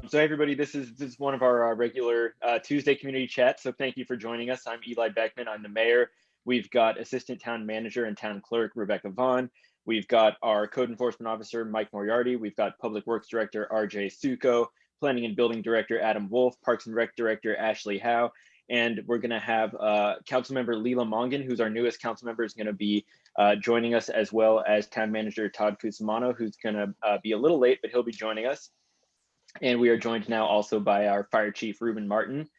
So everybody, this is one of our regular Tuesday community chats. So thank you for joining us. I'm Eli Beckman. I'm the mayor. We've got Assistant Town Manager and Town Clerk Rebecca Vaughn. We've got our Code Enforcement Officer Mike Moriarty. We've got Public Works Director RJ Suko, Planning and Building Director Adam Wolf, Parks and Rec Director Ashley Howe, and we're going to have Councilmember Leela Mongan, who's our newest council member, is going to be joining us, as well as Town Manager Todd Cusimano, who's going to be a little late, but he'll be joining us. And we are joined now also by our Fire Chief Ruben Martin.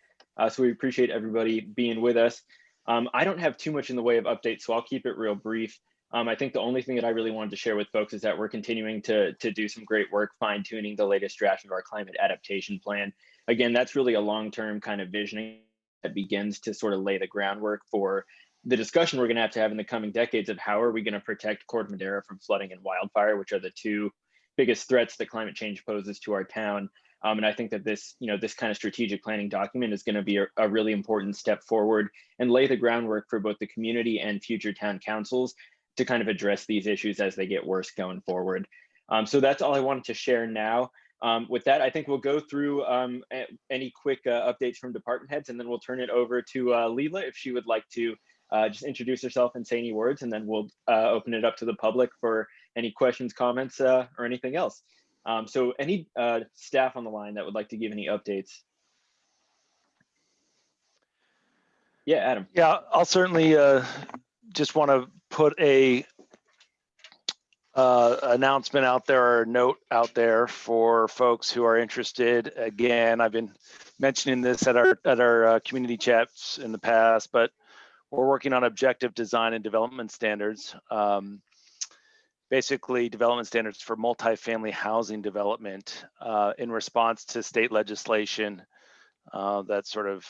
So we appreciate everybody being with us. I don't have too much in the way of updates, so I'll keep it real brief. I think the only thing that I really wanted to share with folks is that we're continuing to do some great work fine-tuning the latest draft of our climate adaptation plan. Again, that's really a long-term kind of visioning that begins to sort of lay the groundwork for the discussion we're going to have in the coming decades of how are we going to protect Corte Madera from flooding and wildfire, which are the two biggest threats that climate change poses to our town. And I think that this kind of strategic planning document is going to be a really important step forward and lay the groundwork for both the community and future town councils to kind of address these issues as they get worse going forward. So that's all I wanted to share now. With that, I think we'll go through any quick updates from department heads, and then we'll turn it over to Leela if she would like to just introduce herself and say any words, and then we'll open it up to the public for any questions, comments, or anything else. So any staff on the line that would like to give any updates? Yeah, Adam. Yeah, I'll certainly just want to put a announcement out there, or a note out there for folks who are interested. Again, I've been mentioning this at our community chats in the past, but we're working on objective design and development standards. Basically development standards for multifamily housing development in response to state legislation that sort of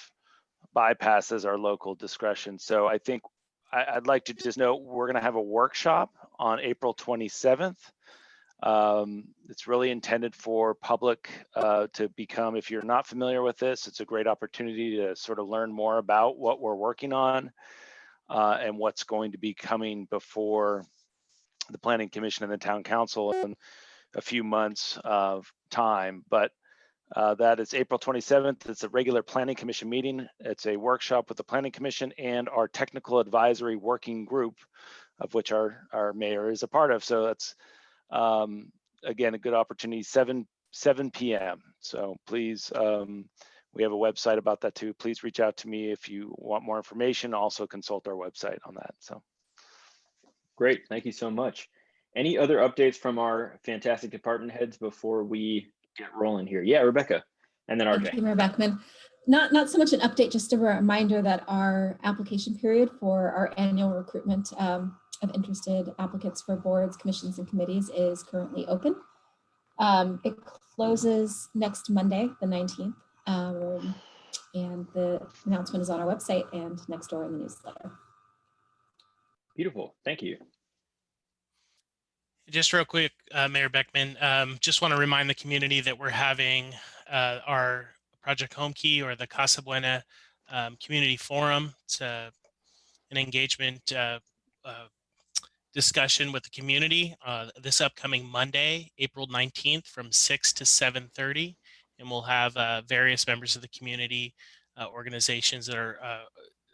bypasses our local discretion. So I think I'd like to just note we're going to have a workshop on April 27th. It's really intended for public to become, if you're not familiar with this, it's a great opportunity to sort of learn more about what we're working on and what's going to be coming before the Planning Commission and the Town Council in a few months of time. But that is April 27th. It's a regular Planning Commission meeting. It's a workshop with the Planning Commission and our Technical Advisory Working Group, of which our mayor is a part of. So that's, again, a good opportunity, 7 p.m. So please, we have a website about that too. Please reach out to me if you want more information. Also consult our website on that. So. Great, thank you so much. Any other updates from our fantastic department heads before we get rolling here? Yeah, Rebecca, and then RJ. Thank you, Mayor Beckman. Not so much an update, just a reminder that our application period for our annual recruitment of interested applicants for boards, commissions, and committees is currently open. It closes next Monday, the 19th, and the announcement is on our website and next door in the newsletter. Beautiful, thank you. Just real quick, Mayor Beckman, just want to remind the community that we're having our Project Home Key, or the Casa Buena Community Forum. It's an engagement discussion with the community this upcoming Monday, April 19th from 6 to 7:30. And we'll have various members of the community, organizations that are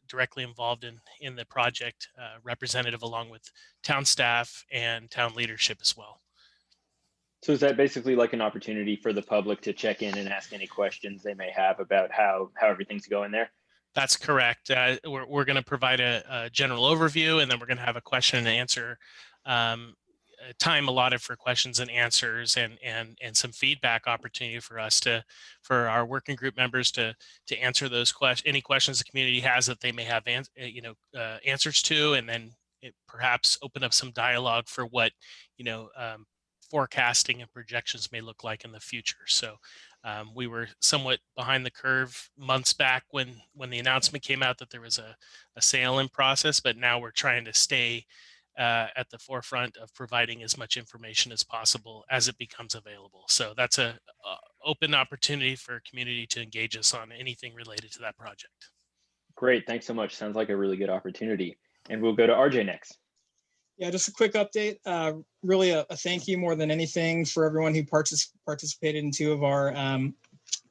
directly involved in the project, representative, along with town staff and town leadership as well. So is that basically like an opportunity for the public to check in and ask any questions they may have about how everything's going there? That's correct. We're going to provide a general overview, and then we're going to have a question and answer time allotted for questions and answers, and some feedback opportunity for us for our working group members to answer those any questions the community has that they may have answers to, and then perhaps open up some dialogue for what forecasting and projections may look like in the future. So we were somewhat behind the curve months back when the announcement came out that there was a sale in process, but now we're trying to stay at the forefront of providing as much information as possible as it becomes available. So that's a open opportunity for community to engage us on anything related to that project. Great, thanks so much. Sounds like a really good opportunity. And we'll go to RJ next. Yeah, just a quick update. Really a thank you more than anything for everyone who participated in two of our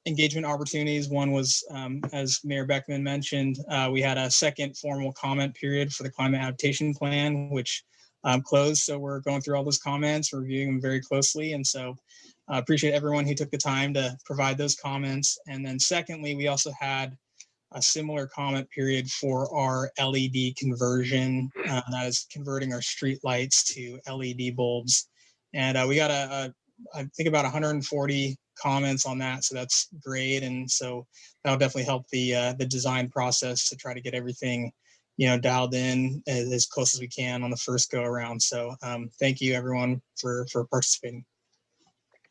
engagement opportunities. One was, as Mayor Beckman mentioned, we had a second formal comment period for the climate adaptation plan, which closed. So we're going through all those comments, reviewing them very closely. And so I appreciate everyone who took the time to provide those comments. And then secondly, we also had a similar comment period for our LED conversion, that is converting our street lights to LED bulbs. And we got I think about 140 comments on that, so that's great. And so that'll definitely help the design process to try to get everything, dialed in as close as we can on the first go around. So thank you everyone for participating.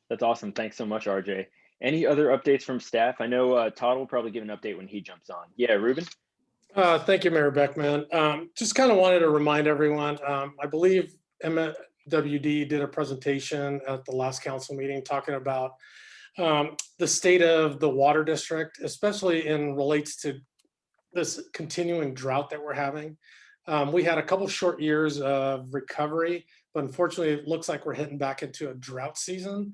That's awesome. Thanks so much, RJ. Any other updates from staff? I know Todd will probably give an update when he jumps on. Yeah, Ruben? Thank you, Mayor Beckman. Just kind of wanted to remind everyone, I believe MWD did a presentation at the last council meeting talking about the state of the water district, especially in relates to this continuing drought that we're having. We had a couple short years of recovery, but unfortunately it looks like we're hitting back into a drought season.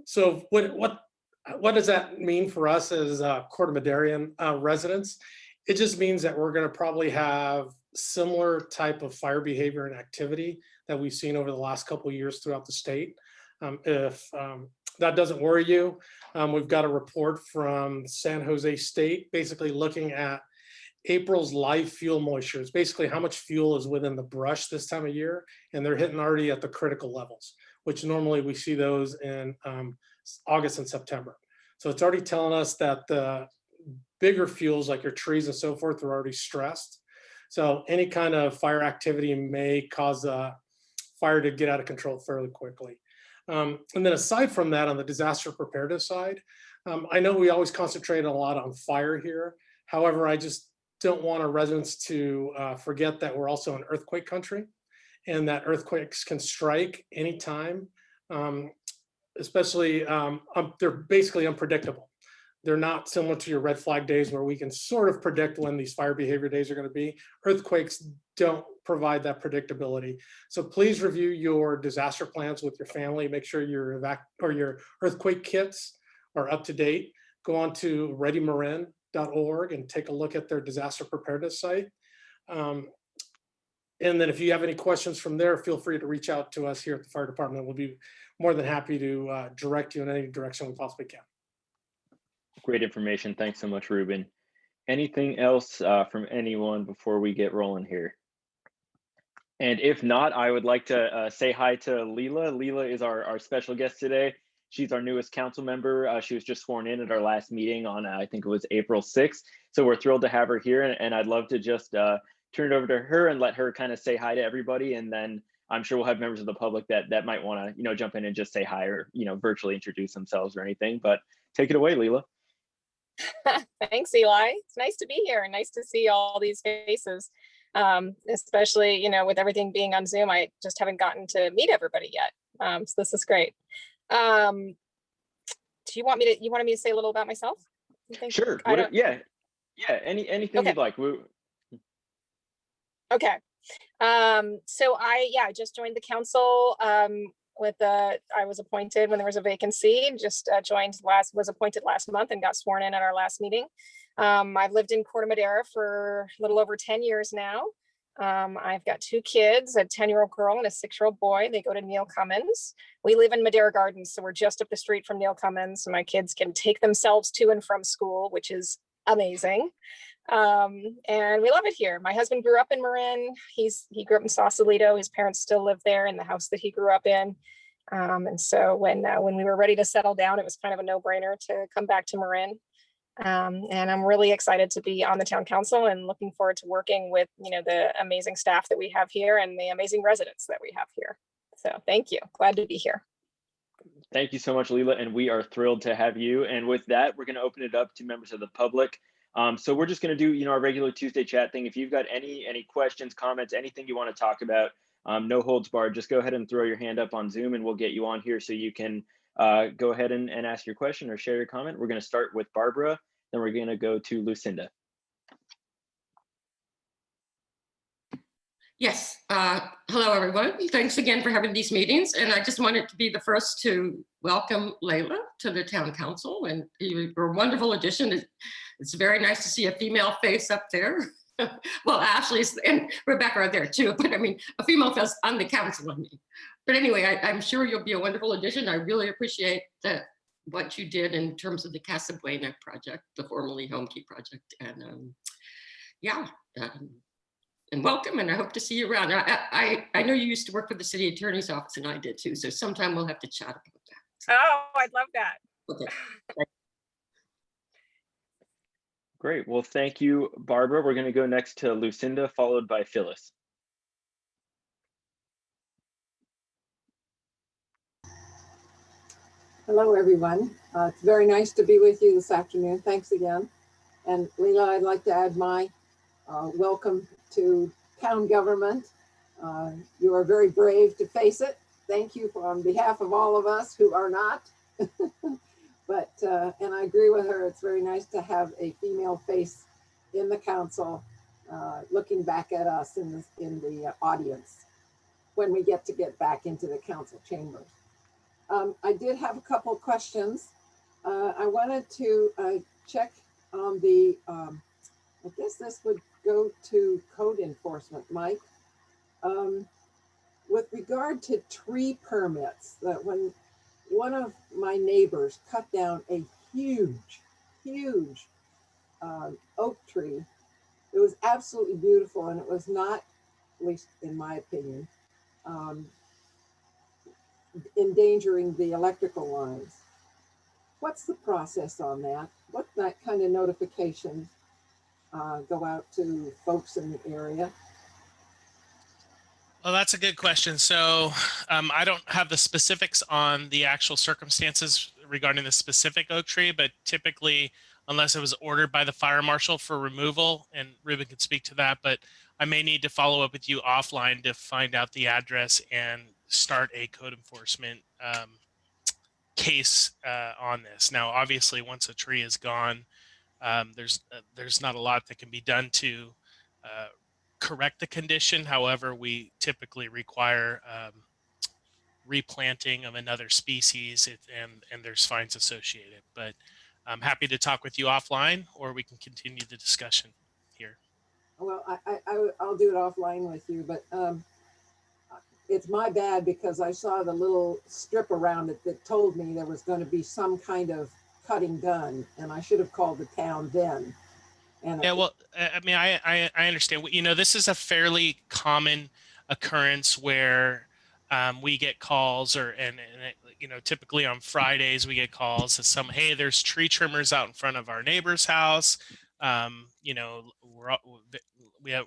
So what does that mean for us as Corte Madera residents? It just means that we're going to probably have similar type of fire behavior and activity that we've seen over the last couple of years throughout the state. If that doesn't worry you, we've got a report from San Jose State basically looking at April's live fuel moistures, basically how much fuel is within the brush this time of year, and they're hitting already at the critical levels, which normally we see those in August and September. So it's already telling us that the bigger fuels like your trees and so forth are already stressed. So any kind of fire activity may cause a fire to get out of control fairly quickly. And then aside from that, on the disaster preparedness side, I know we always concentrate a lot on fire here. However, I just don't want our residents to forget that we're also an earthquake country and that earthquakes can strike anytime, especially they're basically unpredictable. They're not similar to your red flag days where we can sort of predict when these fire behavior days are going to be. Earthquakes don't provide that predictability. So please review your disaster plans with your family. Make sure your earthquake kits are up to date. Go on to readymarin.org and take a look at their disaster preparedness site. And then if you have any questions from there, feel free to reach out to us here at the fire department. We'll be more than happy to direct you in any direction we possibly can. Great information. Thanks so much, Ruben. Anything else from anyone before we get rolling here? And if not, I would like to say hi to Leela. Leela is our special guest today. She's our newest council member. She was just sworn in at our last meeting on, I think it was April 6th. So we're thrilled to have her here. And I'd love to just turn it over to her and let her kind of say hi to everybody. And then I'm sure we'll have members of the public that might want to, jump in and just say hi or, virtually introduce themselves or anything. But take it away, Leela. Thanks, Eli. It's nice to be here and nice to see all these faces, especially, with everything being on Zoom. I just haven't gotten to meet everybody yet. So this is great. Do you wanted me to say a little about myself? Sure. Yeah. Anything okay. You'd like. Okay. So I just joined the council. I was appointed when there was a vacancy, just was appointed last month and got sworn in at our last meeting. I've lived in Corte Madera for a little over 10 years now. I've got 2 kids, a 10-year-old girl and a 6-year-old boy. They go to Neil Cummins. We live in Madero Gardens, so we're just up the street from Neil Cummins. So my kids can take themselves to and from school, which is amazing. And we love it here. My husband grew up in Marin. He grew up in Sausalito. His parents still live there in the house that he grew up in. And so when we were ready to settle down, it was kind of a no-brainer to come back to Marin. And I'm really excited to be on the town council and looking forward to working with, the amazing staff that we have here and the amazing residents that we have here. So thank you. Glad to be here. Thank you so much, Leela. And we are thrilled to have you. And with that, we're going to open it up to members of the public. So we're just going to do, our regular Tuesday chat thing. If you've got any questions, comments, anything you want to talk about, no holds barred, just go ahead and throw your hand up on Zoom and we'll get you on here so you can go ahead and ask your question or share your comment. We're going to start with Barbara, then we're going to go to Lucinda. Yes. Hello, everyone. Thanks again for having these meetings. And I just wanted to be the first to welcome Layla to the town council. And you're a wonderful addition. It's very nice to see a female face up there. Well, Ashley's and Rebecca are there too, but I mean, a female face on the council, I mean. But anyway, I'm sure you'll be a wonderful addition. I really appreciate what you did in terms of the Casa Buena project, the formerly Homekey project. And yeah, and welcome, and I hope to see you around. I know you used to work for the city attorney's office, and I did too, so sometime we'll have to chat about that. Oh, I'd love that. Okay. Great. Well, thank you, Barbara. We're going to go next to Lucinda, followed by Phyllis. Hello, everyone. It's very nice to be with you this afternoon. Thanks again. And Leila, I'd like to add my welcome to town government. You are very brave to face it. Thank you on behalf of all of us who are not. But, and I agree with her, it's very nice to have a female face in the council looking back at us in the audience when we get back into the council chambers. I did have a couple of questions. I wanted to check on the, I guess this would go to code enforcement, Mike. With regard to tree permits, that when one of my neighbors cut down a huge oak tree, it was absolutely beautiful, and it was not, at least in my opinion, endangering the electrical lines. What's the process on that? What kind of notifications go out to folks in the area? Well, that's a good question. So I don't have the specifics on the actual circumstances regarding the specific oak tree, but typically, unless it was ordered by the fire marshal for removal, and Ruben could speak to that, but I may need to follow up with you offline to find out the address and start a code enforcement case on this. Now, obviously, once a tree is gone, there's not a lot that can be done to correct the condition. However, we typically require replanting of another species, and there's fines associated. But I'm happy to talk with you offline, or we can continue the discussion here. Well, I'll do it offline with you, but it's my bad because I saw the little strip around it that told me there was going to be some kind of cutting done, and I should have called the town then. And yeah, well, I mean, I understand. You know, this is a fairly common occurrence where we get calls, and you know, typically on Fridays we get calls that hey, there's tree trimmers out in front of our neighbor's house. You know, we have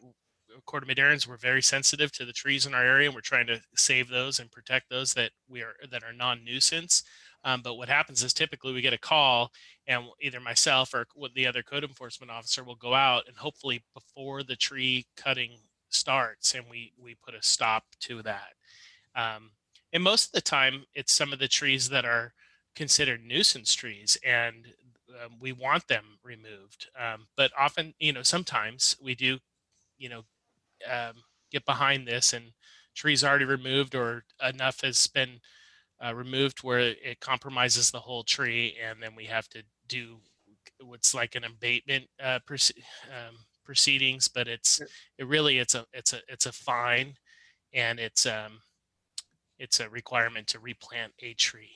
Corte Maderans. We're very sensitive to the trees in our area, and we're trying to save those and protect those that are non-nuisance. But what happens is typically we get a call, and either myself or the other code enforcement officer will go out, and hopefully before the tree cutting starts, and we put a stop to that. And most of the time, it's some of the trees that are considered nuisance trees, and we want them removed. But often, you know, sometimes we do, you know, get behind this, and trees already removed, or enough has been removed where it compromises the whole tree, and then we have to do what's like an abatement proceedings. But it's a fine, and it's a requirement to replant a tree.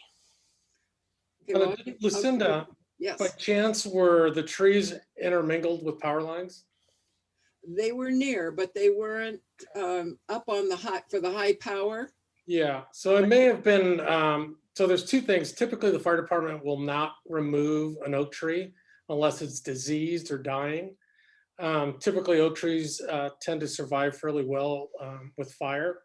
Okay, well, Lucinda, yes, by chance were the trees intermingled with power lines? they were near, but they weren't up on the high power. Yeah, so it may have been, so there's two things. Typically the fire department will not remove an oak tree unless it's diseased or dying. Typically oak trees tend to survive fairly well with fire.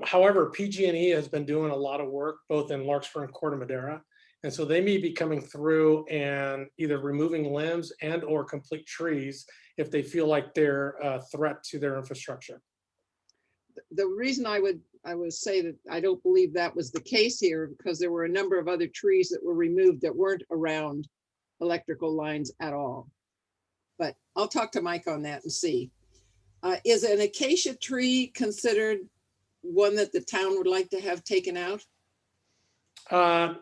However, PG&E has been doing a lot of work both in Larkspur and Corte Madera. And so they may be coming through and either removing limbs and or complete trees if they feel like they're a threat to their infrastructure. The reason I would say that I don't believe that was the case here, because there were a number of other trees that were removed that weren't around electrical lines at all. But I'll talk to Mike on that and see. Is an acacia tree considered one that the town would like to have taken out?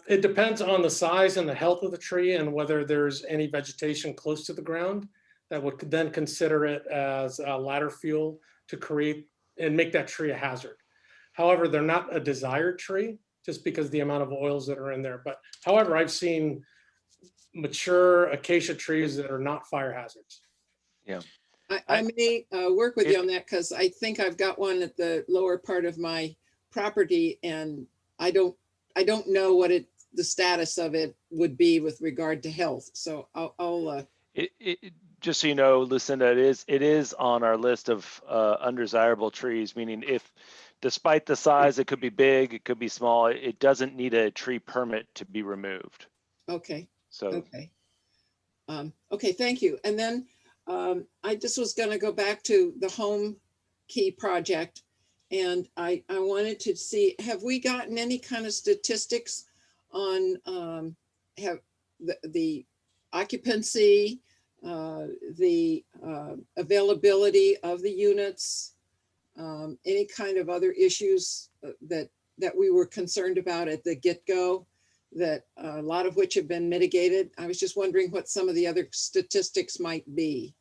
It depends on the size and the health of the tree and whether there's any vegetation close to the ground that would then consider it as a ladder fuel to create and make that tree a hazard. However, they're not a desired tree just because of the amount of oils that are in there. But however, I've seen mature acacia trees that are not fire hazards. Yeah. I may work with you on that because I think I've got one at the lower part of my property, and I don't know what the status of it would be with regard to health. So I'll just so you know, Lucinda, it is on our list of undesirable trees, meaning if, despite the size, it could be big, it could be small, it doesn't need a tree permit to be removed. Okay. So. Okay. Okay, thank you. And then I just was going to go back to the home key project, and I wanted to see, have we gotten any kind of statistics on have the occupancy, the availability of the units, any kind of other issues that we were concerned about at the get-go, that a lot of which have been mitigated? I was just wondering what some of the other statistics might be.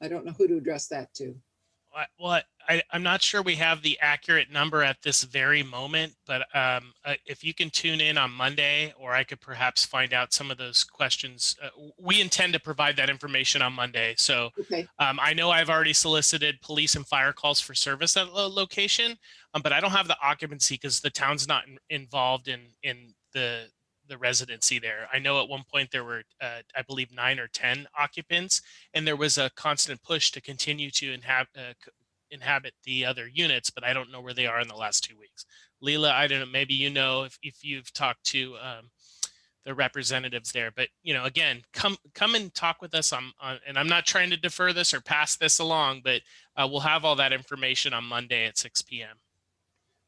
I don't know who to address that to. Well, I'm not sure we have the accurate number at this very moment, but if you can tune in on Monday, or I could perhaps find out some of those questions. We intend to provide that information on Monday. So okay. I know I've already solicited police and fire calls for service at the location, but I don't have the occupancy because the town's not involved in the residency there. I know at one point there were, I believe, 9 or 10 occupants, and there was a constant push to continue to inhabit the other units, but I don't know where they are in the last 2 weeks. Leila, I don't know, maybe you know if you've talked to the representatives there, but again, come and talk with us on, and I'm not trying to defer this or pass this along, but we'll have all that information on Monday at 6 p.m.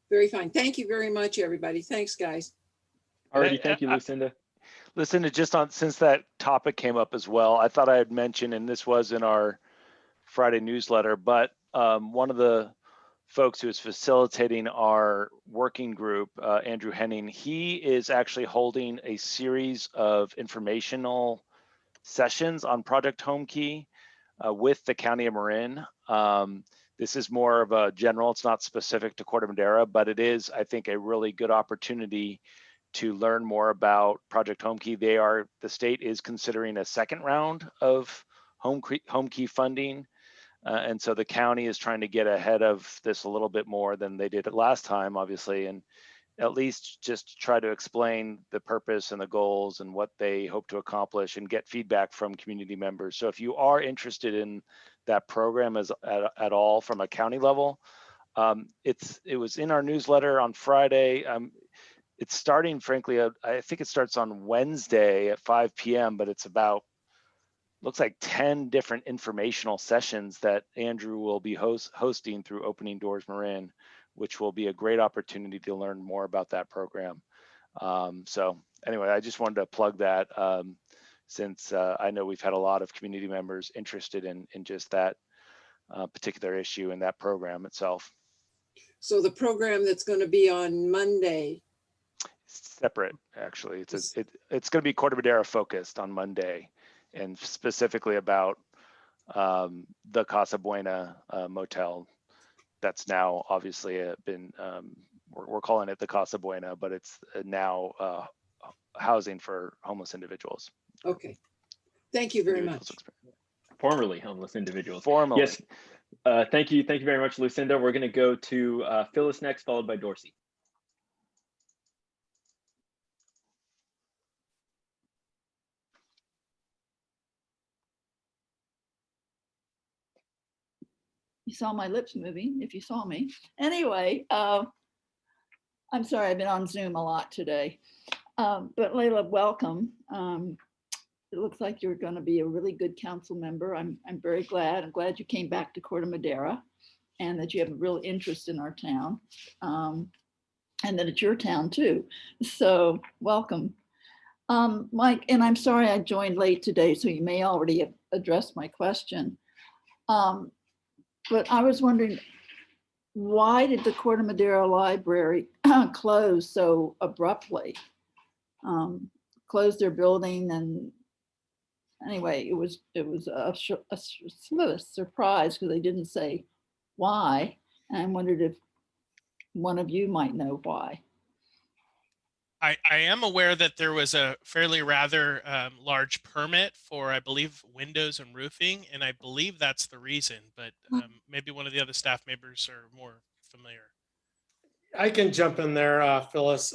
Very fine. Thank you very much, everybody. Thanks, guys. Alrighty, thank you, Lucinda. Lucinda, just on, since that topic came up as well, I thought I had mentioned, and this was in our Friday newsletter, but one of the folks who is facilitating our working group, Andrew Henning, he is actually holding a series of informational sessions on Project Home Key with the County of Marin. This is more of a general, it's not specific to Corte Madera, but it is, I think, a really good opportunity to learn more about Project Home Key. The state is considering a second round of home key funding. And so the county is trying to get ahead of this a little bit more than they did it last time, obviously, and at least just try to explain the purpose and the goals and what they hope to accomplish and get feedback from community members. So if you are interested in that program at all from a county level, it was in our newsletter on Friday. It's starting, frankly, I think it starts on Wednesday at 5 p.m., but it's about, looks like 10 different informational sessions that Andrew will be hosting through Opening Doors Marin, which will be a great opportunity to learn more about that program. So anyway, I just wanted to plug that since I know we've had a lot of community members interested in just that particular issue and that program itself. So the program that's going to be on Monday. Separate, actually. It's going to be Corte Madera focused on Monday, and specifically about the Casa Buena motel that's now obviously been, we're calling it the Casa Buena, but it's now housing for homeless individuals. Okay, thank you very much. Formerly homeless individuals. Formerly. Yes, thank you very much, Lucinda. We're gonna go to Phyllis next, followed by Dorsey. You saw my lips moving, if you saw me. Anyway, I'm sorry, I've been on Zoom a lot today. But Leila, welcome. It looks like you're going to be a really good council member. I'm very glad. I'm glad you came back to Corte Madera and that you have a real interest in our town, and that it's your town too. So welcome. Mike, and I'm sorry I joined late today, so you may already have addressed my question. But I was wondering, why did the Corte Madera Library close so abruptly? Close their building, and anyway, it was a surprise because they didn't say why. And I wondered if one of you might know why. I am aware that there was a fairly rather large permit for, I believe, windows and roofing, and I believe that's the reason, but maybe one of the other staff members are more familiar. I can jump in there, Phyllis.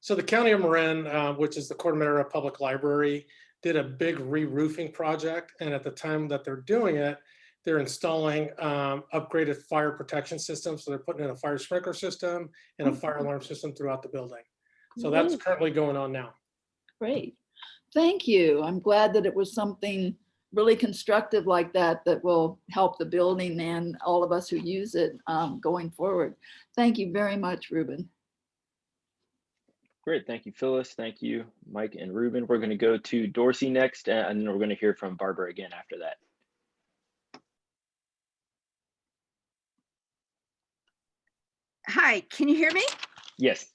So the County of Marin, which is the Corte Madera Public Library, did a big re-roofing project. And at the time that they're doing it, they're installing upgraded fire protection systems. So they're putting in a fire sprinkler system and a fire alarm system throughout the building. So that's currently going on now. Great. Thank you. I'm glad that it was something really constructive like that that will help the building and all of us who use it going forward. Thank you very much, Ruben. Great. Thank you, Phyllis. Thank you, Mike and Ruben. We're going to go to Dorsey next, and then we're going to hear from Barbara again after that. Hi, can you hear me? Yes.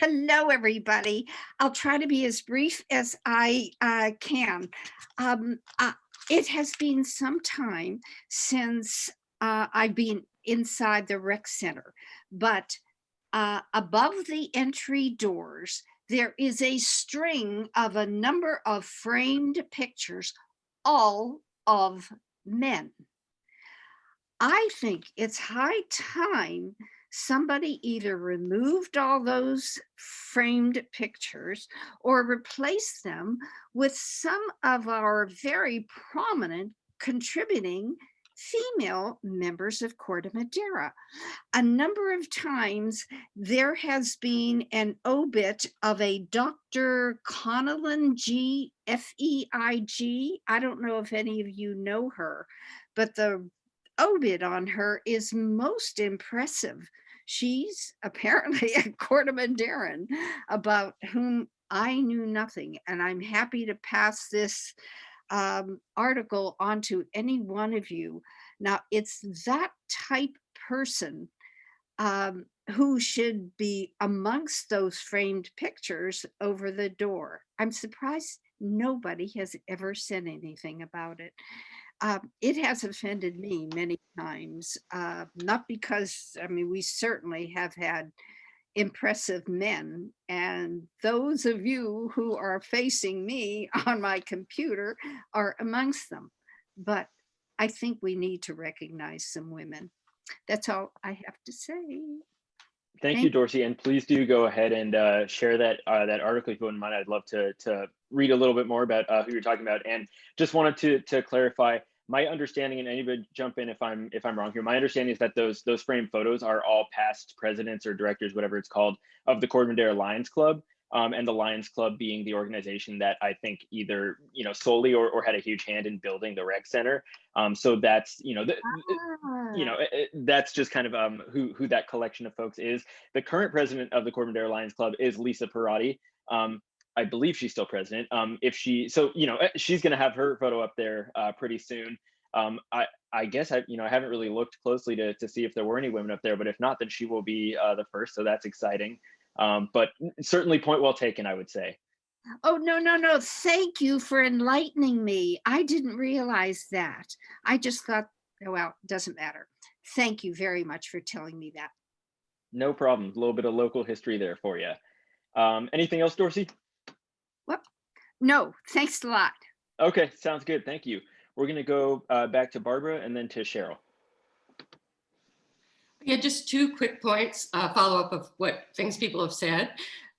Hello, everybody. I'll try to be as brief as I can. It has been some time since I've been inside the rec center, but above the entry doors, there is a string of a number of framed pictures, all of men. I think it's high time somebody either removed all those framed pictures or replaced them with some of our very prominent contributing female members of Corte Madera. A number of times there has been an obit of a Dr. Connellan G, F-E-I-G. I don't know if any of you know her, but the obit on her is most impressive. She's apparently a Corte Maderan about whom I knew nothing, and I'm happy to pass this article on to any one of you. Now, it's that type person who should be amongst those framed pictures over the door. I'm surprised nobody has ever said anything about it. It has offended me many times, not because, I mean, we certainly have had impressive men, and those of you who are facing me on my computer are amongst them. But I think we need to recognize some women. That's all I have to say. Thank you, Dorsey, and please do go ahead and share that that article if you wouldn't mind. I'd love to read a little bit more about who you're talking about. And just wanted to clarify my understanding, and anybody jump in if I'm wrong here. My understanding is that those framed photos are all past presidents or directors, whatever it's called, of the Corte Madera Lions Club. And the Lions Club being the organization that I think either solely or had a huge hand in building the rec center. So that's that's just kind of who that collection of folks is. The current president of the Corte Madera Lions Club is Lisa Perotti. I believe she's still president. She's going to have her photo up there pretty soon. I guess I haven't really looked closely to see if there were any women up there, but if not, then she will be the first. So that's exciting. But certainly point well taken, I would say. Oh, no. Thank you for enlightening me. I didn't realize that. I just thought, oh, well, it doesn't matter. Thank you very much for telling me that. No problem. A little bit of local history there for you. Anything else, Dorsey? What? No, thanks a lot. Okay, sounds good. Thank you. We're going to go back to Barbara and then to Cheryl. Yeah, just two quick points, follow up of what things people have said.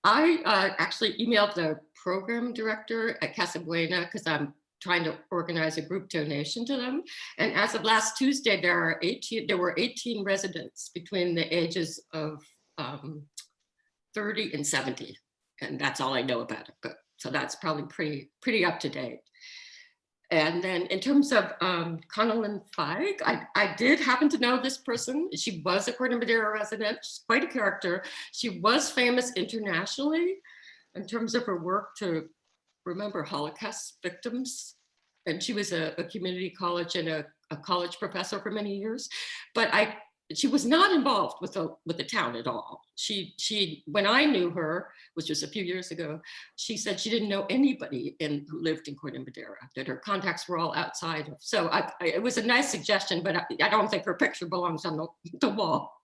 I actually emailed the program director at Casa Buena because I'm trying to organize a group donation to them. And as of last Tuesday, there were 18 residents between the ages of 30 and 70. And that's all I know about it. But so that's probably pretty up to date. And then in terms of Connellan Feig, I did happen to know this person. She was a Corte Madera resident. She's quite a character. She was famous internationally in terms of her work to remember Holocaust victims. And she was a community college and a a college professor for many years, but she was not involved with the town at all. She when I knew her, which was a few years ago, she said she didn't know anybody who lived in Corte Madera, that her contacts were all outside. So it was a nice suggestion, but I don't think her picture belongs on the wall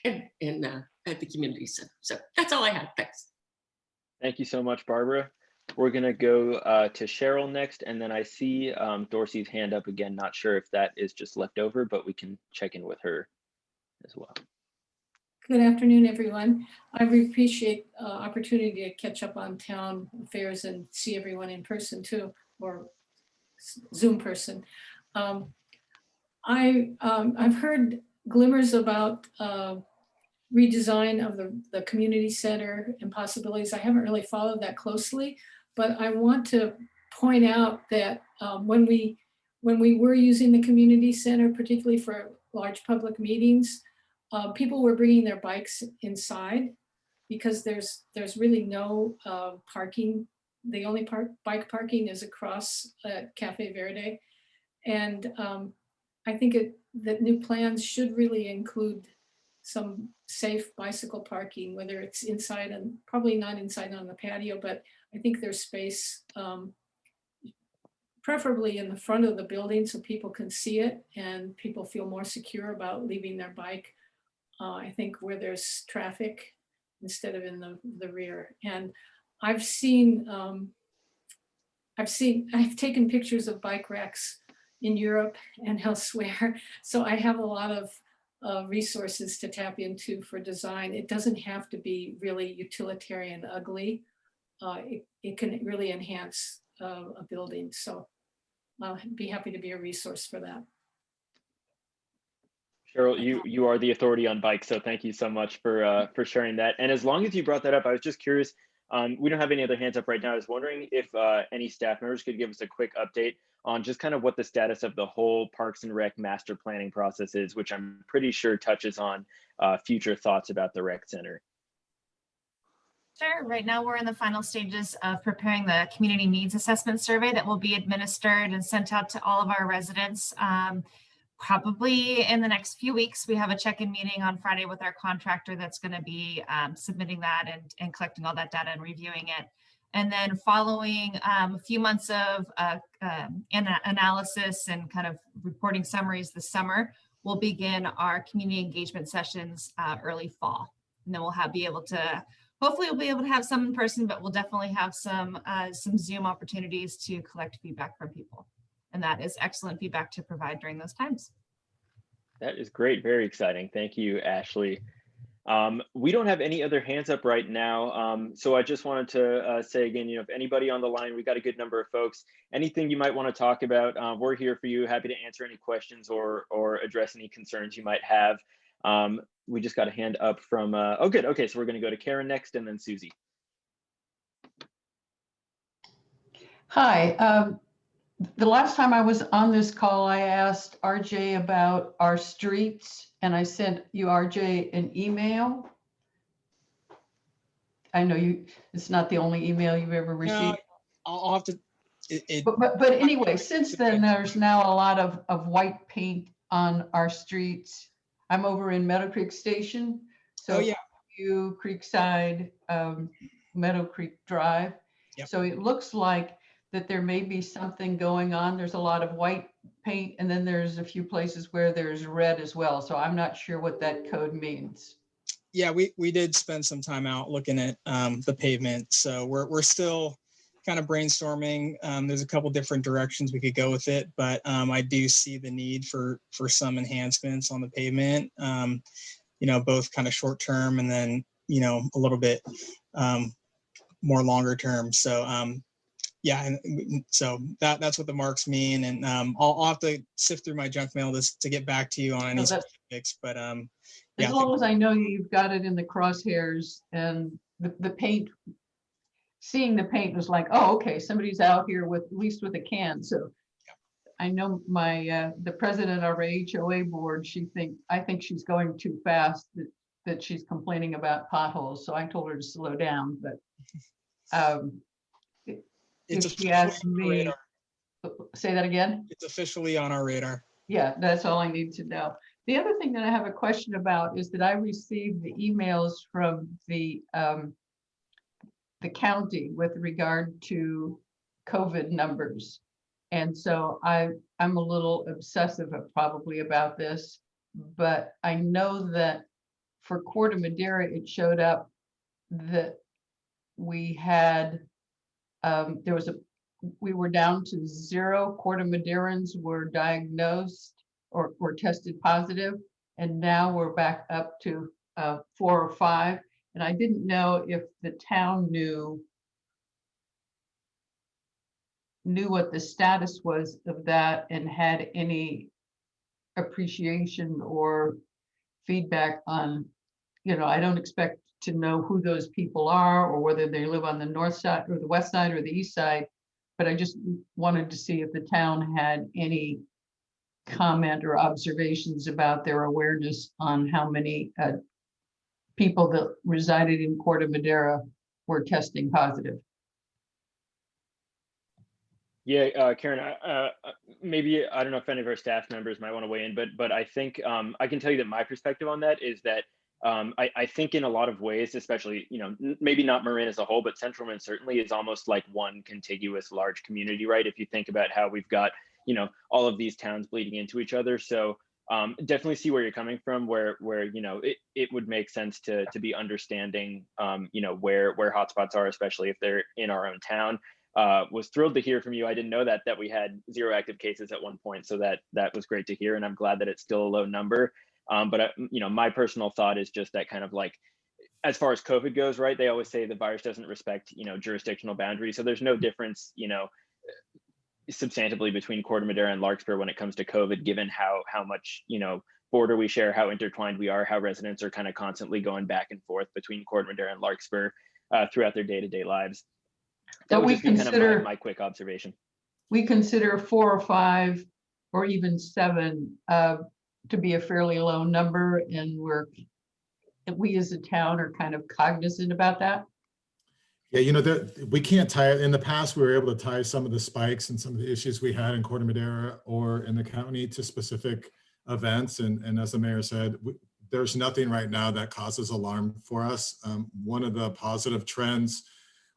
at the community center. So that's all I had. Thanks. Thank you so much, Barbara. We're gonna go to Cheryl next, and then I see Dorsey's hand up again. Not sure if that is just left over, but we can check in with her as well. Good afternoon, everyone. I appreciate opportunity to catch up on town affairs and see everyone in person too, or Zoom person. I've heard glimmers about redesign of the community center and possibilities. I haven't really followed that closely, but I want to point out that when we were using the community center, particularly for large public meetings, people were bringing their bikes inside because there's really no parking. The only bike parking is across Cafe Verde. And I think that new plans should really include some safe bicycle parking, whether it's inside, and probably not inside on the patio, but I think there's space, preferably in the front of the building so people can see it and people feel more secure about leaving their bike, I think, where there's traffic instead of in the rear. And I've taken pictures of bike racks in Europe and elsewhere. So I have a lot of resources to tap into for design. It doesn't have to be really utilitarian ugly. It can really enhance a building. So I'll be happy to be a resource for that. Cheryl, you are the authority on bikes, so thank you so much for sharing that. And as long as you brought that up, I was just curious. We don't have any other hands up right now. I was wondering if any staff members could give us a quick update on just kind of what the status of the whole Parks and Rec master planning process is, which I'm pretty sure touches on future thoughts about the rec center. Sure. Right now we're in the final stages of preparing the community needs assessment survey that will be administered and sent out to all of our residents. Probably in the next few weeks. We have a check-in meeting on Friday with our contractor that's going to be submitting that and collecting all that data and reviewing it. And then following a few months of analysis and kind of reporting summaries this summer, we'll begin our community engagement sessions early fall. And then we'll be able to, hopefully we'll be able to have some in person, but we'll definitely have some Zoom opportunities to collect feedback from people. And that is excellent feedback to provide during those times. That is great. Very exciting. Thank you, Ashley. We don't have any other hands up right now. So I just wanted to say again, if anybody on the line, we got a good number of folks, anything you might want to talk about, we're here for you. Happy to answer any questions or address any concerns you might have. We just got a hand up from, oh, good. Okay, so we're going to go to Karen next and then Susie. Hi. The last time I was on this call, I asked RJ about our streets, and I sent you, RJ, an email. I know it's not the only email you've ever received. No, I'll have to. But anyway, since then, there's now a lot of white paint on our streets. I'm over in Meadow Creek Station. So yeah. Creekside, Meadow Creek Drive. Yep. So it looks like that there may be something going on. There's a lot of white paint, and then there's a few places where there's red as well. So I'm not sure what that code means. Yeah, we did spend some time out looking at the pavement. So we're still kind of brainstorming. There's a couple different directions we could go with it, but I do see the need for some enhancements on the pavement, both kind of short term and then, a little bit more longer term. So yeah, and so that's what the marks mean, and I'll have to sift through my junk mail to get back to you on any specifics. But yeah, as long as I know you've got it in the crosshairs, and the paint, seeing the paint was like, oh, okay, somebody's out here with at least with a can. So I know my the president of our HOA board, I think she's going too fast, that she's complaining about potholes. So I told her to slow down, but. If she asked me, say that again? It's officially on our radar. Yeah, that's all I need to know. The other thing that I have a question about is that I received the emails from the county with regard to COVID numbers. And so I'm a little obsessive probably about this, but I know that for Corte Madera, it showed up that we had, we were down to 0 Corte Maderans were diagnosed or tested positive. And now we're back up to 4 or 5. And I didn't know if the town knew what the status was of that and had any appreciation or feedback on, I don't expect to know who those people are or whether they live on the north side or the west side or the east side, but I just wanted to see if the town had any comment or observations about their awareness on how many people that resided in Corte Madera were testing positive. Yeah, Karen, maybe, I don't know if any of our staff members might want to weigh in, but I think I can tell you that my perspective on that is that I think in a lot of ways, especially, maybe not Marin as a whole, but Central Marin certainly is almost like one contiguous large community, right? If you think about how we've got, all of these towns bleeding into each other. So definitely see where you're coming from, where it would make sense to be understanding, where hotspots are, especially if they're in our own town. Was thrilled to hear from you. I didn't know that we had 0 active cases at one point, so that was great to hear, and I'm glad that it's still a low number. But my personal thought is just that kind of like, as far as COVID goes, right? They always say the virus doesn't respect jurisdictional boundaries, so there's no difference substantively between Corte Madera and Larkspur when it comes to COVID, given how much border we share, how intertwined we are, how residents are kind of constantly going back and forth between Corte Madera and Larkspur throughout their day-to-day lives. That would just be kind of my quick observation. We consider 4 or 5 or even 7 to be a fairly low number, and we as a town are kind of cognizant about that. Yeah, we can't tie it. In the past, we were able to tie some of the spikes and some of the issues we had in Corte Madera or in the county to specific events. And as the mayor said, there's nothing right now that causes alarm for us. One of the positive trends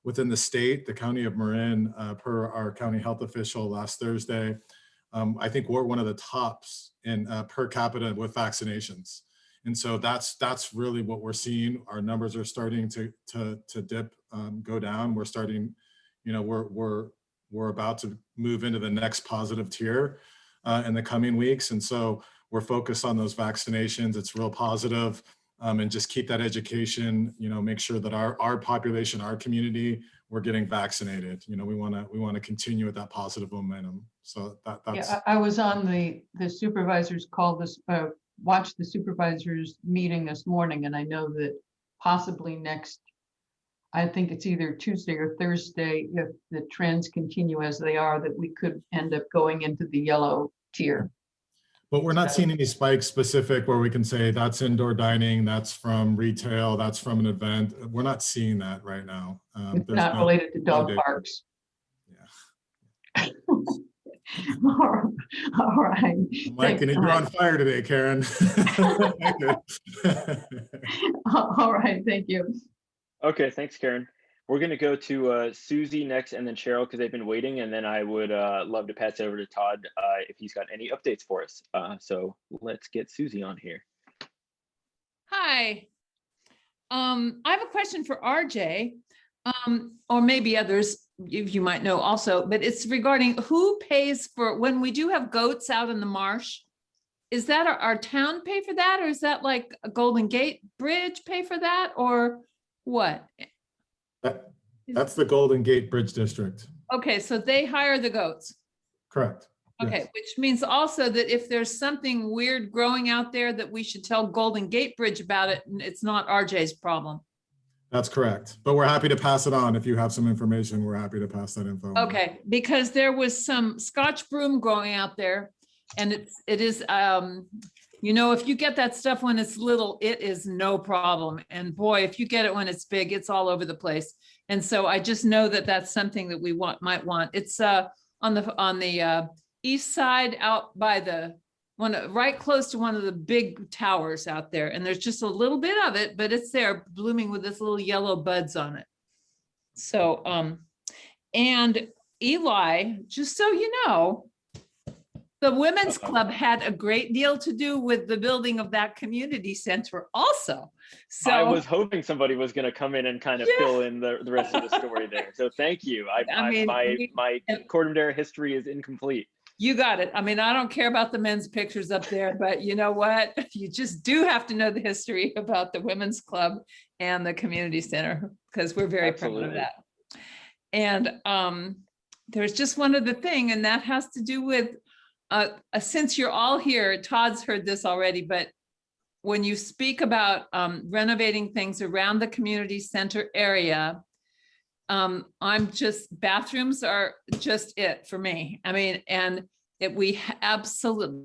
within the state, the county of Marin, per our county health official last Thursday, I think we're one of the tops in per capita with vaccinations. And so that's really what we're seeing. Our numbers are starting to dip, go down. We're starting, we're about to move into the next positive tier in the coming weeks. And so we're focused on those vaccinations. It's real positive. And just keep that education, make sure that our population, our community, we're getting vaccinated. We want to continue with that positive momentum. So that's. Yeah, I was on the supervisors call this, watched the supervisors meeting this morning, and I know that possibly next, I think it's either Tuesday or Thursday, if the trends continue as they are, that we could end up going into the yellow tier. But we're not seeing any spikes specific where we can say that's indoor dining, that's from retail, that's from an event. We're not seeing that right now. It's not related to dog parks. Yeah. All right. Mike, you're on fire today, Karen. All right, thank you. Okay, thanks, Karen. We're going to go to Susie next, and then Cheryl, because they've been waiting, and then I would love to pass it over to Todd if he's got any updates for us. So let's get Susie on here. Hi. I have a question for RJ, or maybe others you might know also, but it's regarding who pays for when we do have goats out in the marsh. Is that our town pay for that, or is that like a Golden Gate Bridge pay for that, or what? That's the Golden Gate Bridge District. Okay, so they hire the goats. Correct. Okay, yes. Which means also that if there's something weird growing out there that we should tell Golden Gate Bridge about it, and it's not RJ's problem. That's correct. But we're happy to pass it on. If you have some information, we're happy to pass that info on. Okay, because there was some Scotch broom growing out there, and it is if you get that stuff when it's little, it is no problem. And boy, if you get it when it's big, it's all over the place. And so I just know that that's something that we might want. It's on the east side, out by the right close to one of the big towers out there. And there's just a little bit of it, but it's there blooming with this little yellow buds on it. So, and Eli, just so you know, the Women's Club had a great deal to do with the building of that community center also. So I was hoping somebody was going to come in and kind of fill in the rest of the story there. So thank you. I mean, my Corte Madera history is incomplete. You got it. I mean, I don't care about the men's pictures up there, but you know what? You just do have to know the history about the Women's Club and the community center, because we're very proud of that. And there's just one other thing, and that has to do with, since you're all here, Todd's heard this already, but when you speak about renovating things around the community center area, bathrooms are just it for me. I mean, and absolutely,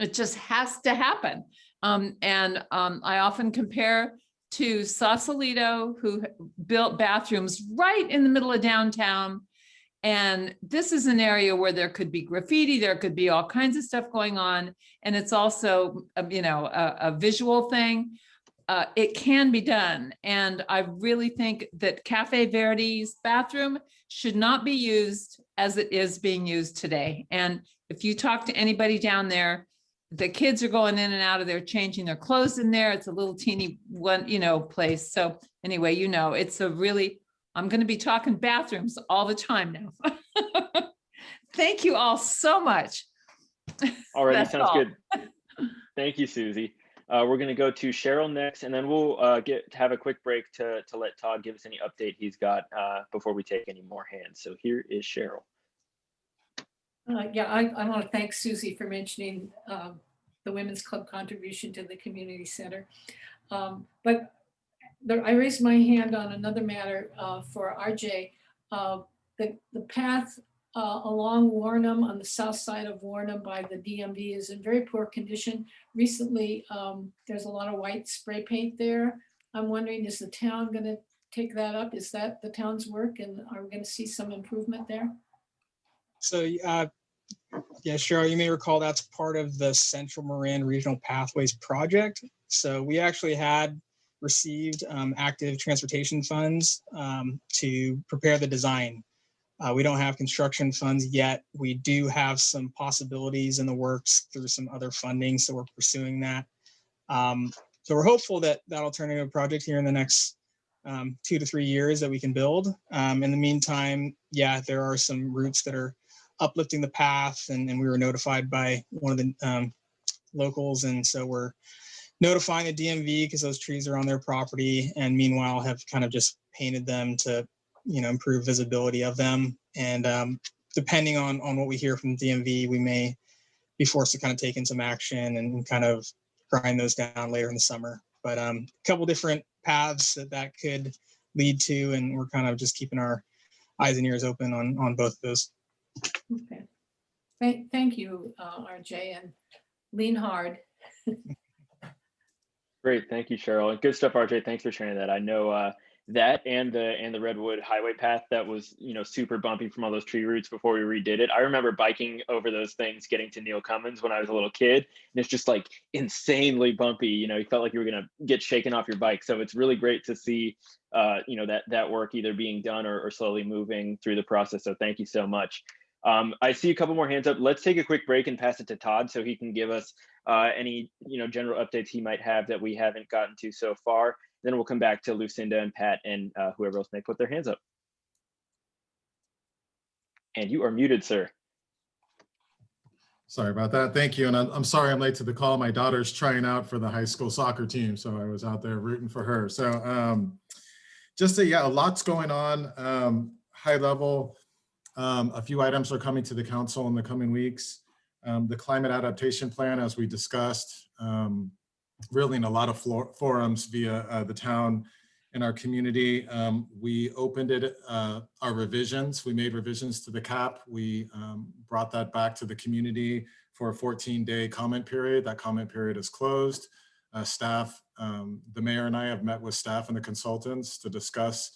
it just has to happen. I often compare to Sausalito, who built bathrooms right in the middle of downtown. And this is an area where there could be graffiti, there could be all kinds of stuff going on. And it's also, a visual thing. It can be done. And I really think that Cafe Verde's bathroom should not be used as it is being used today. And if you talk to anybody down there, the kids are going in and out of there, changing their clothes in there. It's a little teeny one, place. So anyway, it's a really, I'm going to be talking bathrooms all the time now. Thank you all so much. All right, sounds good. Thank you, Susie. We're going to go to Cheryl next, and then we'll have a quick break to let Todd give us any update he's got before we take any more hands. So here is Cheryl. I want to thank Susie for mentioning the Women's Club contribution to the community center. But I raised my hand on another matter for RJ. The path along Warrenham, on the south side of Warrenham by the DMV, is in very poor condition. Recently, there's a lot of white spray paint there. I'm wondering, is the town going to take that up? Is that the town's work, and are we going to see some improvement there? So, yeah, Cheryl, you may recall that's part of the Central Marin Regional Pathways Project. So we actually had received active transportation funds to prepare the design. We don't have construction funds yet. We do have some possibilities in the works through some other funding, so we're pursuing that. So we're hopeful that that'll turn into a project here in the next 2 to 3 years that we can build. In the meantime, there are some routes that are uplifting the path, and we were notified by one of the locals, and so we're notifying the DMV because those trees are on their property, and meanwhile have kind of just painted them to improve visibility of them. And depending on what we hear from the DMV, we may be forced to kind of take in some action and kind of grind those down later in the summer. But a couple different paths that could lead to, and we're kind of just keeping our eyes and ears open on both of those. Okay. Thank you, RJ, and lean hard. Great, thank you, Cheryl. Good stuff, RJ. Thanks for sharing that. I know that and the Redwood Highway path that was super bumpy from all those tree roots before we redid it. I remember biking over those things getting to Neil Cummins when I was a little kid, and it's just like insanely bumpy. You felt like you were gonna get shaken off your bike. So it's really great to see that work either being done or slowly moving through the process. So thank you so much. I see a couple more hands up. Let's take a quick break and pass it to Todd so he can give us any general updates he might have that we haven't gotten to so far. Then we'll come back to Lucinda and Pat and whoever else may put their hands up. And you are muted, sir. Sorry about that. Thank you. And I'm sorry I'm late to the call. My daughter's trying out for the high school soccer team, so I was out there rooting for her. So a lot's going on. High level, a few items are coming to the council in the coming weeks. The climate adaptation plan, as we discussed, really in a lot of forums via the town and our community. We opened it, our revisions. We made revisions to the CAP. We brought that back to the community for a 14-day comment period. That comment period is closed. Staff, the mayor and I have met with staff and the consultants to discuss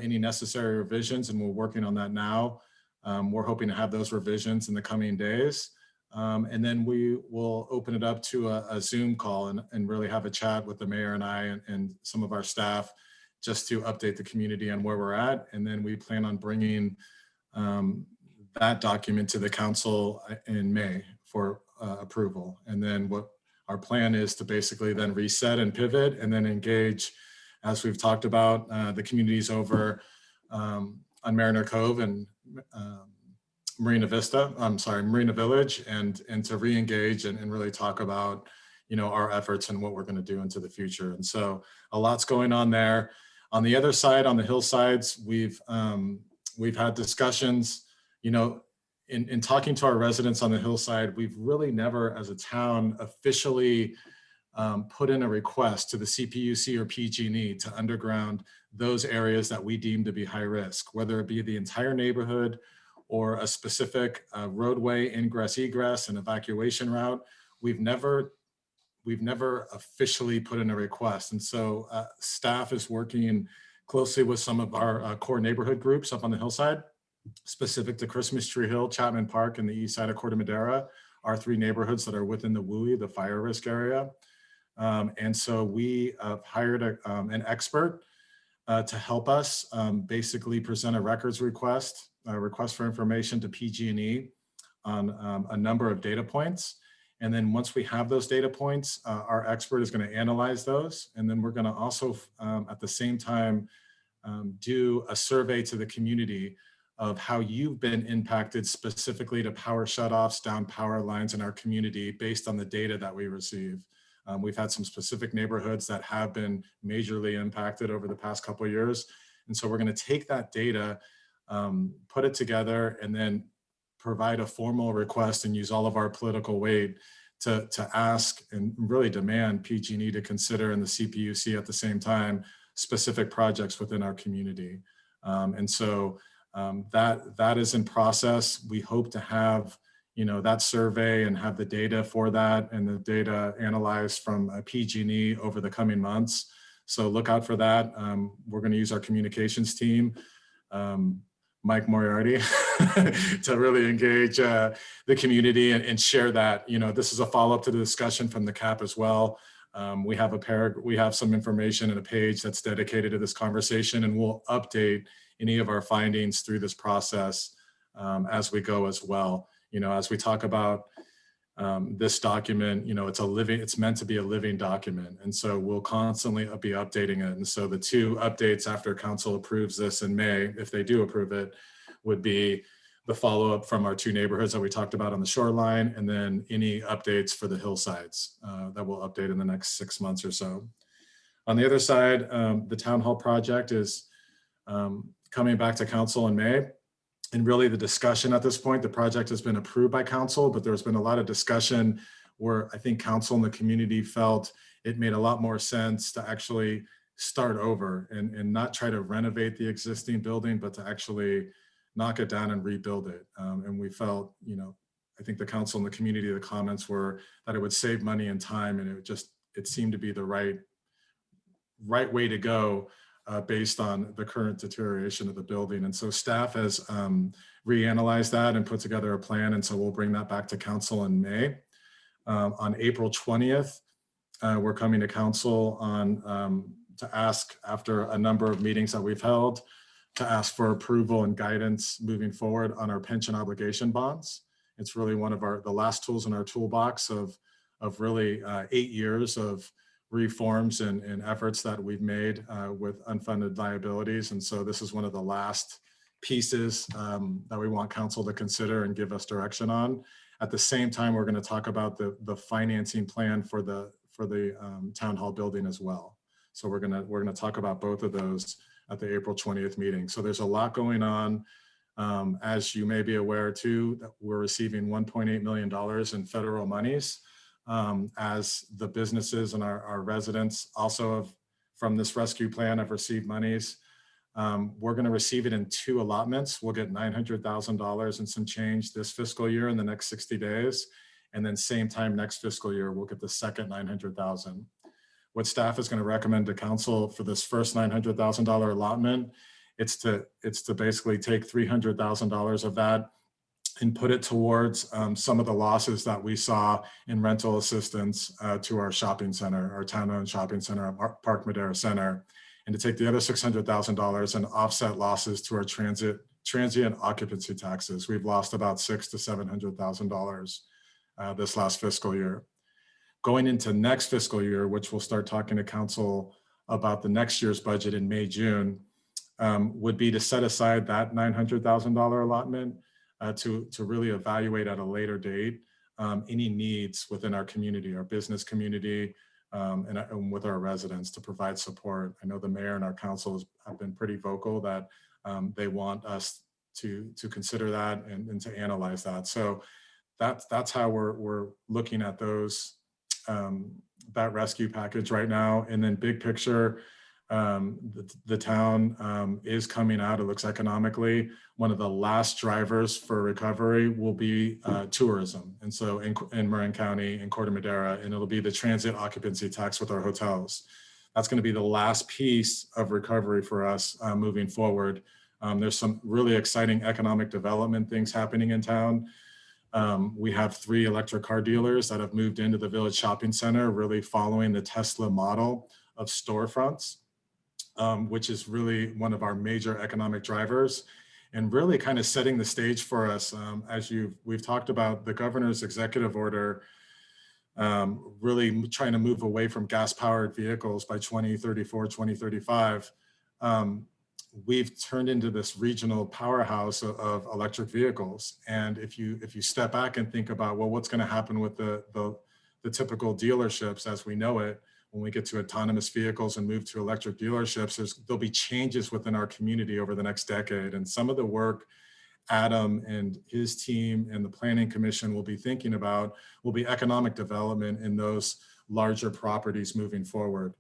any necessary revisions, and we're working on that now. We're hoping to have those revisions in the coming days. And then we will open it up to a Zoom call and really have a chat with the mayor and I and some of our staff just to update the community on where we're at. And then we plan on bringing that document to the council in May for approval. And then what our plan is to basically then reset and pivot and then engage, as we've talked about, the communities over on Mariner Cove and Marina Village, and to re-engage and really talk about, you know, our efforts and what we're going to do into the future. And so a lot's going on there. On the other side, on the hillsides, we've had discussions, you know, in talking to our residents on the hillside. We've really never, as a town, officially put in a request to the CPUC or PG&E to underground those areas that we deem to be high risk, whether it be the entire neighborhood or a specific roadway ingress, egress, and evacuation route. We've never officially put in a request. And so staff is working closely with some of our core neighborhood groups up on the hillside, specific to Christmas Tree Hill, Chapman Park, and the east side of Corte Madera, our 3 neighborhoods that are within the WUI, the fire risk area. And so we hired an expert to help us basically present a records request for information to PG&E on a number of data points. And then once we have those data points, our expert is going to analyze those. And then we're going to also, at the same time, do a survey to the community of how you've been impacted specifically to power shutoffs, down power lines in our community based on the data that we receive. We've had some specific neighborhoods that have been majorly impacted over the past couple of years. And so we're going to take that data, put it together, and then provide a formal request and use all of our political weight to ask and really demand PG&E to consider, and the CPUC at the same time, specific projects within our community. And so that is in process. We hope to have, you know, that survey and have the data for that and the data analyzed from PG&E over the coming months. So look out for that. We're going to use our communications team, Mike Moriarty, to really engage the community and share that. You know, this is a follow-up to the discussion from the CAP as well. We have some information in a page that's dedicated to this conversation, and we'll update any of our findings through this process as we go as well. You know, as we talk about this document, you know, it's meant to be a living document. And so we'll constantly be updating it. And so the 2 updates after council approves this in May, if they do approve it, would be the follow-up from our 2 neighborhoods that we talked about on the shoreline, and then any updates for the hillsides that we'll update in the next 6 months or so. On the other side, the town hall project is coming back to council in May. And really the discussion at this point, the project has been approved by council, but there's been a lot of discussion where I think council and the community felt it made a lot more sense to actually start over and not try to renovate the existing building, but to actually knock it down and rebuild it. And we felt, you know, I think the council and the community, the comments were that it would save money and time, and it seemed to be the right way to go based on the current deterioration of the building. And so staff has reanalyzed that and put together a plan. And so we'll bring that back to council in May. On April 20th, we're coming to council to ask, after a number of meetings that we've held, to ask for approval and guidance moving forward on our pension obligation bonds. It's really one of the last tools in our toolbox of really 8 years of reforms and efforts that we've made with unfunded liabilities. And so this is one of the last pieces that we want council to consider and give us direction on. At the same time, we're going to talk about the financing plan for the town hall building as well. So we're going to talk about both of those at the April 20th meeting. So there's a lot going on. As you may be aware too, that we're receiving $1.8 million in federal monies. As the businesses and our residents also from this rescue plan have received monies. We're going to receive it in 2 allotments. We'll get $900,000 and some change this fiscal year in the next 60 days. And then same time next fiscal year, we'll get the second $900,000. What staff is going to recommend to council for this first $900,000 allotment it's to basically take $300,000 of that and put it towards some of the losses that we saw in rental assistance to our shopping center, our town-owned shopping center, Park Madera Center, and to take the other $600,000 and offset losses to our transient occupancy taxes. We've lost about $600,000 to $700,000 this last fiscal year. Going into next fiscal year, which we'll start talking to council about the next year's budget in May, June, would be to set aside that $900,000 allotment to really evaluate at a later date any needs within our community, our business community, and with our residents to provide support. I know the mayor and our council have been pretty vocal that they want us to consider that and to analyze that. So that's how we're looking at those, that rescue package right now. And then big picture, the town is coming out, it looks economically. One of the last drivers for recovery will be tourism. And so in Marin County, in Corte Madera, and it'll be the transit occupancy tax with our hotels. That's going to be the last piece of recovery for us moving forward. There's some really exciting economic development things happening in town. We have 3 electric car dealers that have moved into the Village Shopping Center, really following the Tesla model of storefronts, which is really one of our major economic drivers, and really kind of setting the stage for us. As we've talked about the governor's executive order, really trying to move away from gas-powered vehicles by 2034, 2035. We've turned into this regional powerhouse of electric vehicles. And if you step back and think about, well, what's going to happen with the typical dealerships as we know it, when we get to autonomous vehicles and move to electric dealerships, there'll be changes within our community over the next decade. And some of the work Adam and his team and the Planning Commission will be thinking about will be economic development in those larger properties moving forward.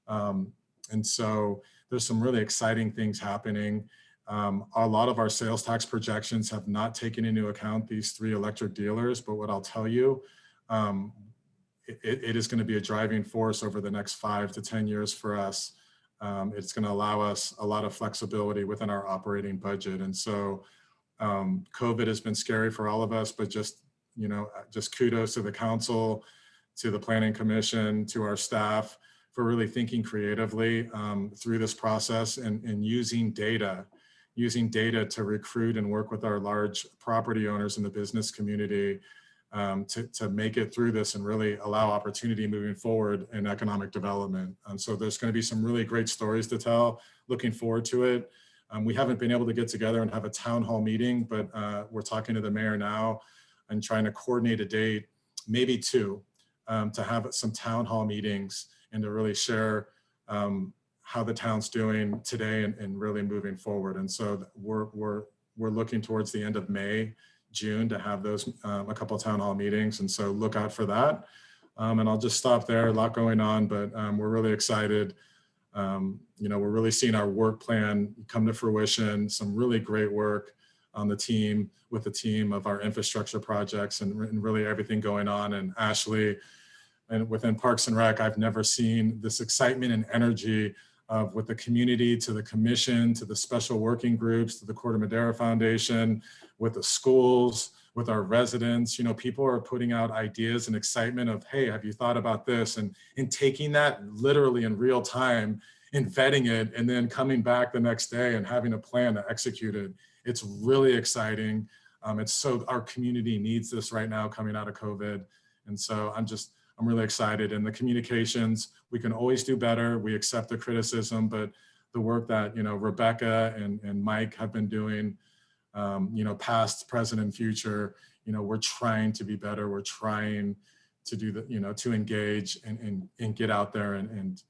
And so there's some really exciting things happening. A lot of our sales tax projections have not taken into account these 3 electric dealers, but what I'll tell you, it is going to be a driving force over the next 5 to 10 years for us. It's going to allow us a lot of flexibility within our operating budget. And so COVID has been scary for all of us, but just kudos to the council, to the Planning Commission, to our staff for really thinking creatively through this process and using data to recruit and work with our large property owners in the business community to make it through this and really allow opportunity moving forward in economic development. So there's going to be some really great stories to tell. Looking forward to it. We haven't been able to get together and have a town hall meeting, but we're talking to the mayor now and trying to coordinate a date, maybe 2, to have some town hall meetings and to really share how the town's doing today and really moving forward. And so we're looking towards the end of May, June to have those a couple of town hall meetings, and so look out for that. And I'll just stop there. A lot going on, but we're really excited. We're really seeing our work plan come to fruition. Some really great work on the team with the team of our infrastructure projects and really everything going on. And Ashley, and within Parks and Rec, I've never seen this excitement and energy with the community, to the commission, to the special working groups, to the Corte Madera Foundation, with the schools, with our residents. People are putting out ideas and excitement of, hey, have you thought about this? And taking that literally in real time and vetting it and then coming back the next day and having a plan to execute it. It's really exciting. Our community needs this right now coming out of COVID. And so I'm really excited. And the communications, we can always do better. We accept the criticism, but the work that, Rebecca and Mike have been doing, past, present, and future, we're trying to be better. We're trying to do to engage and get out there and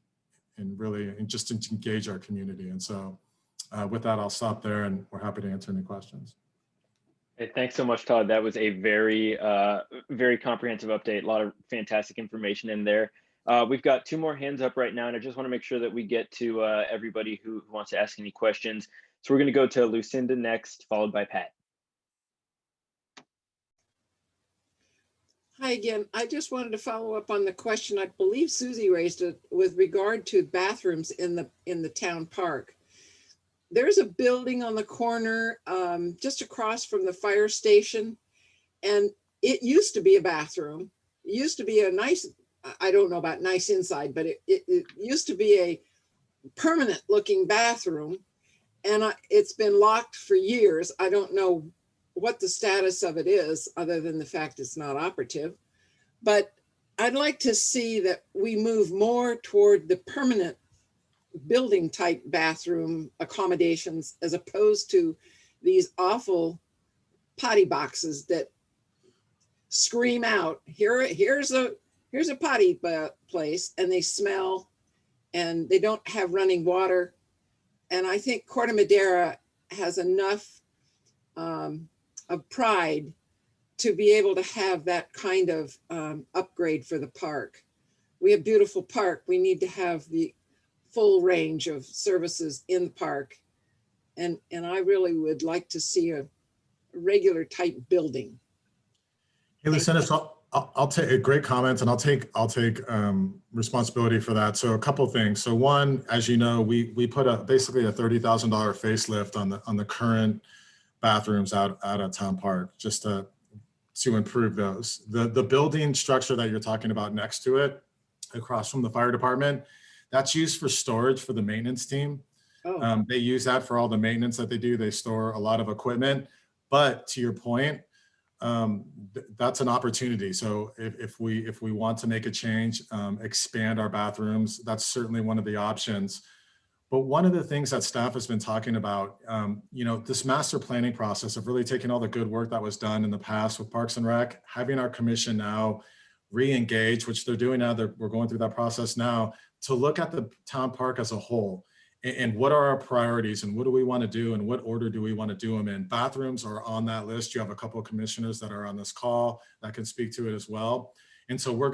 really just engage our community. And so with that, I'll stop there and we're happy to answer any questions. Hey, thanks so much, Todd. That was a very, very comprehensive update. A lot of fantastic information in there. We've got 2 more hands up right now, and I just want to make sure that we get to everybody who wants to ask any questions. So we're going to go to Lucinda next, followed by Pat. Hi again. I just wanted to follow up on the question I believe Susie raised it with regard to bathrooms in the town park. there's a building on the corner just across from the fire station. And it used to be a bathroom. It used to be a nice, I don't know about nice inside, but it used to be a permanent looking bathroom. And it's been locked for years. I don't know what the status of it is, other than the fact it's not operative. But I'd like to see that we move more toward the permanent building type bathroom accommodations, as opposed to these awful potty boxes that scream out, here's a potty place, and they smell and they don't have running water. And I think Corte Madera has enough of pride to be able to have that kind of upgrade for the park. We have beautiful park. We need to have the full range of services in the park. And I really would like to see a regular type building. Hey, Lucinda, so I'll take a great comment, and I'll take responsibility for that. So a couple of things. So one, as you know, we put basically a $30,000 facelift on the current bathrooms out at Town Park, just to improve those. The building structure that you're talking about next to it, across from the fire department, that's used for storage for the maintenance team. Oh. They use that for all the maintenance that they do. They store a lot of equipment. But to your point, that's an opportunity. So if we want to make a change, expand our bathrooms, that's certainly one of the options. But one of the things that staff has been talking about, this master planning process of really taking all the good work that was done in the past with Parks and Rec, having our commission now re-engage, which they're doing now, we're going through that process now, to look at the town park as a whole. And what are our priorities, and what do we want to do, and what order do we want to do them in? Bathrooms are on that list. You have a couple of commissioners that are on this call that can speak to it as well. And so we're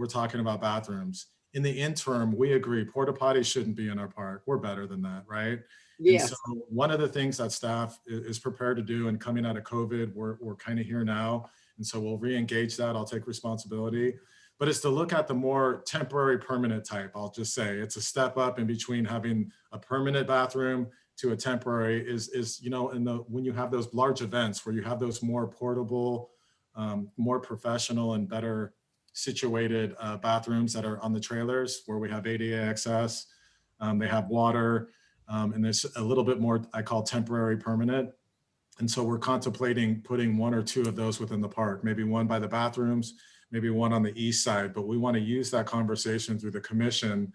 talking about bathrooms. In the interim, we agree, porta potties shouldn't be in our park. We're better than that, right? Yes. And so one of the things that staff is prepared to do, and coming out of COVID, we're kind of here now. And so we'll re-engage that. I'll take responsibility. But it's to look at the more temporary permanent type. I'll just say it's a step up in between having a permanent bathroom to a temporary when you have those large events where you have those more portable, more professional and better situated bathrooms that are on the trailers, where we have ADA access, they have water, and there's a little bit more I call temporary permanent. And so we're contemplating putting one or two of those within the park, maybe one by the bathrooms, maybe one on the east side, but we want to use that conversation through the commission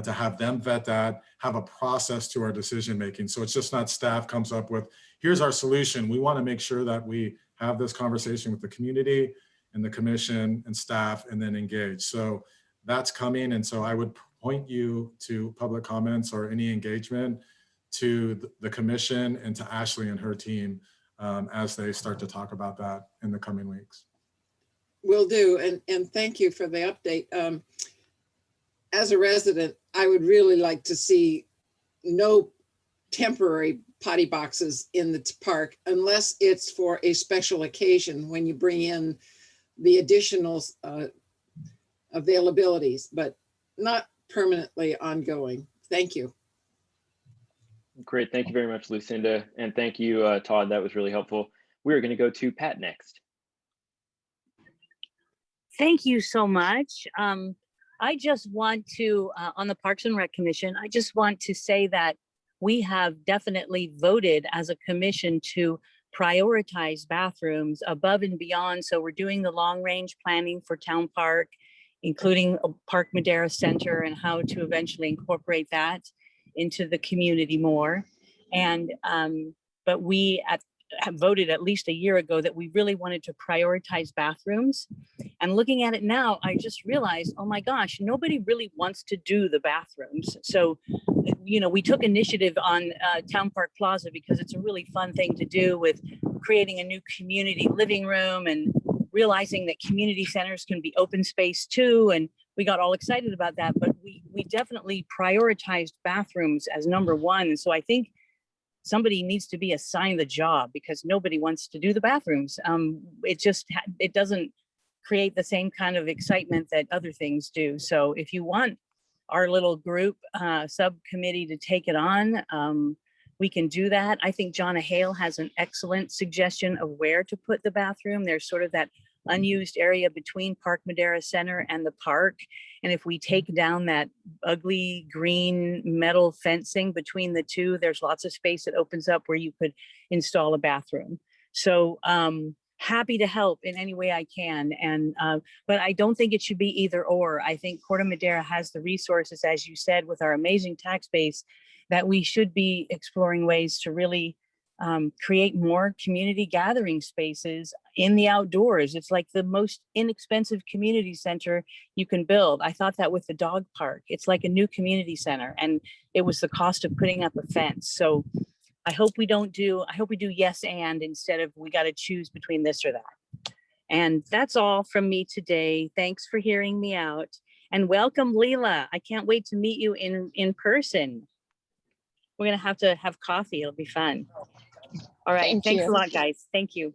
to have them vet that, have a process to our decision making. So it's just not staff comes up with, here's our solution. We want to make sure that we have this conversation with the community and the commission and staff, and then engage. So that's coming. And so I would point you to public comments or any engagement to the commission and to Ashley and her team as they start to talk about that in the coming weeks. Will do, and thank you for the update. As a resident, I would really like to see no temporary potty boxes in the park unless it's for a special occasion when you bring in the additional availabilities, but not permanently ongoing. Thank you. Great, thank you very much, Lucinda, and thank you, Todd. That was really helpful. We're going to go to Pat next. Thank you so much. I just want to, on the Parks and Rec Commission, I just want to say that we have definitely voted as a commission to prioritize bathrooms above and beyond. So we're doing the long range planning for Town Park, including a Park Madera Center, and how to eventually incorporate that into the community more. And, but we have voted at least a year ago that we really wanted to prioritize bathrooms. And looking at it now, I just realized, oh my gosh, nobody really wants to do the bathrooms. So, we took initiative on Town Park Plaza because it's a really fun thing to do, with creating a new community living room and realizing that community centers can be open space too. And we got all excited about that, but we definitely prioritized bathrooms as number one. And so I think somebody needs to be assigned the job, because nobody wants to do the bathrooms. It doesn't create the same kind of excitement that other things do. So if you want our little group subcommittee to take it on, we can do that. I think Jonna Hale has an excellent suggestion of where to put the bathroom. There's sort of that unused area between Park Madera Center and the park. And if we take down that ugly green metal fencing between the two, there's lots of space that opens up where you could install a bathroom. So happy to help in any way I can. And but I don't think it should be either or. I think Corte Madera has the resources, as you said, with our amazing tax base, that we should be exploring ways to really create more community gathering spaces in the outdoors. It's like the most inexpensive community center you can build. I thought that with the dog park. It's like a new community center, and it was the cost of putting up a fence. So I hope we do yes and instead of we got to choose between this or that. And that's all from me today. Thanks for hearing me out, and welcome, Leela. I can't wait to meet you in person. We're gonna have coffee. It'll be fun. All right. Thanks a lot, guys. Thank you.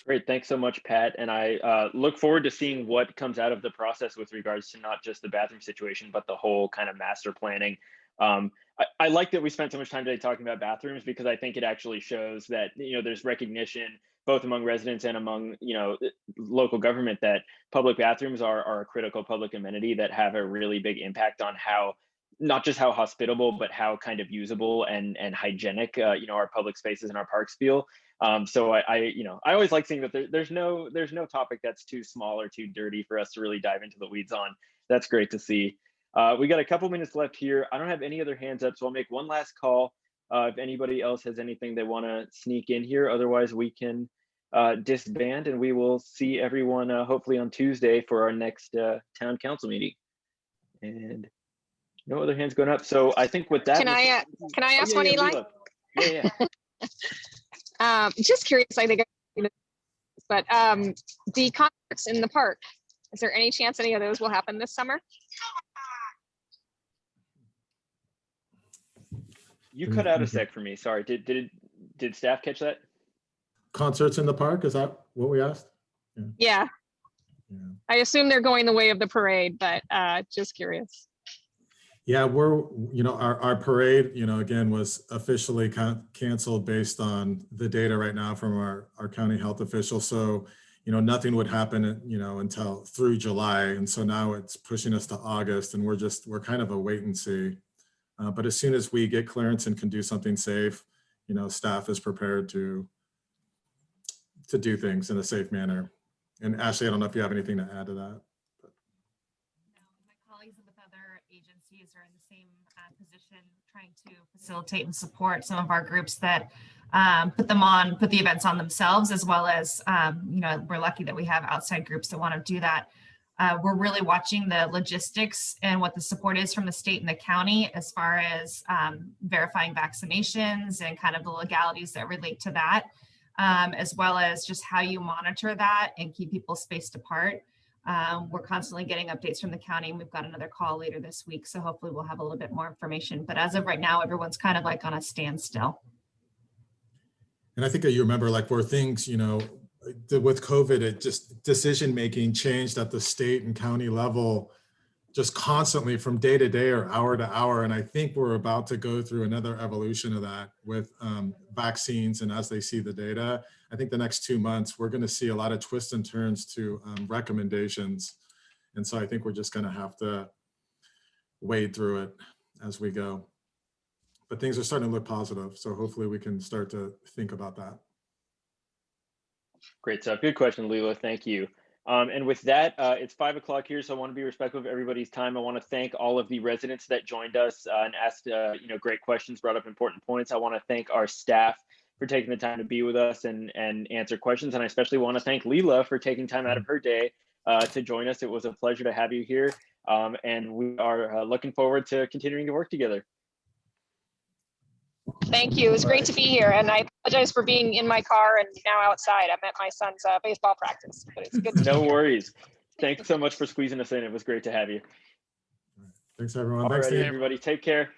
Great. Thanks so much, Pat. And I look forward to seeing what comes out of the process with regards to not just the bathroom situation, but the whole kind of master planning. I like that we spent so much time today talking about bathrooms, because I think it actually shows that, there's recognition both among residents and among, local government that public bathrooms are a critical public amenity that have a really big impact on how, not just how hospitable, but how kind of usable and hygienic, our public spaces and our parks feel. So I always like seeing that there's no topic that's too small or too dirty for us to really dive into the weeds on. That's great to see. We got a couple minutes left here. I don't have any other hands up, so I'll make one last call. If anybody else has anything they want to sneak in here, otherwise we can disband, and we will see everyone hopefully on Tuesday for our next town council meeting. And no other hands going up. So I think with that, can I ask one, Eli? Yeah. Just curious, I think, but the concerts in the park, is there any chance any of those will happen this summer? You cut out a sec for me. Sorry. Did staff catch that? Concerts in the park, is that what we asked? Yeah. I assume they're going the way of the parade, but just curious. Yeah, our parade, again, was officially canceled based on the data right now from our county health official. So, nothing would happen, until through July. And so now it's pushing us to August, and we're kind of a wait and see. But as soon as we get clearance and can do something safe, staff is prepared to do things in a safe manner. And Ashley, I don't know if you have anything to add to that. Agencies are in the same position, trying to facilitate and support some of our groups that put the events on themselves, as well as we're lucky that we have outside groups that want to do that. We're really watching the logistics and what the support is from the state and the county as far as verifying vaccinations and kind of the legalities that relate to that, as well as just how you monitor that and keep people spaced apart. We're constantly getting updates from the county, and we've got another call later this week. So hopefully we'll have a little bit more information. But as of right now, everyone's kind of like on a standstill. And I think that you remember, like, where things, with COVID, it just decision-making changed at the state and county level just constantly from day to day or hour to hour. And I think we're about to go through another evolution of that with vaccines. And as they see the data, I think the next 2 months, we're going to see a lot of twists and turns to recommendations. And so I think we're just going to have to wade through it as we go. But things are starting to look positive. So hopefully we can start to think about that. Great stuff. Good question, Leela. Thank you. And with that, it's 5 o'clock here, so I want to be respectful of everybody's time. I want to thank all of the residents that joined us and asked, great questions, brought up important points. I want to thank our staff for taking the time to be with us and answer questions. And I especially want to thank Leela for taking time out of her day to join us. It was a pleasure to have you here. And we are looking forward to continuing to work together. Thank you. It was great to be here. And I apologize for being in my car and now outside. I'm at my son's baseball practice, but it's good to No worries. Thanks so much for squeezing us in. It was great to have you. Thanks, everyone. All right, everybody. Take care.